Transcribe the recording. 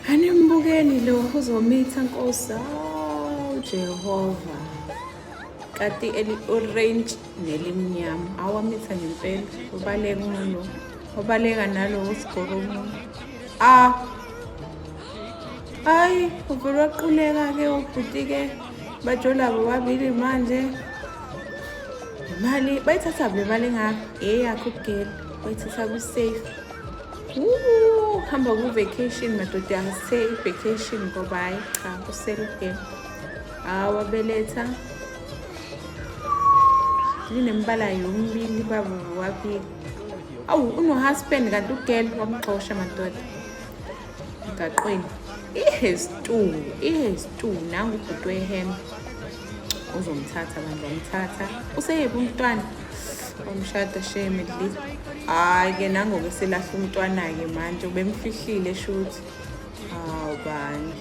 Animbukeni lo uzomitha Nkosi, awu Jehova. Kati eli-orange nelimnyama. Awamitha ngempela. Ubaleka umuntu. Ubaleka nalo usigoro umuntu. Hayi, uvele waquleka-ke ubhuti-ke. Bajola bobabili manje. Imali, bayithatha le mali engaka? Eyakho ukugela. Bayithatha ku-safe. Hamba ku-vacation madoda asithe i-vacation ngoba hayi cha kusele ukugela. Wabeletha. Linembala yomibili baba bobabili. Awu uno-husband kanti ugela wamxosha madoda. Emgaqweni. Ihezi tu nangu ubhuti wehembe. Uzomthatha bandla wamthatha. Useyephi umntwana? Wamshada shame at least. Hayi-ke nangoku selahla umntwana-ke manje ubemfihlile shuthi. Hawu bandla.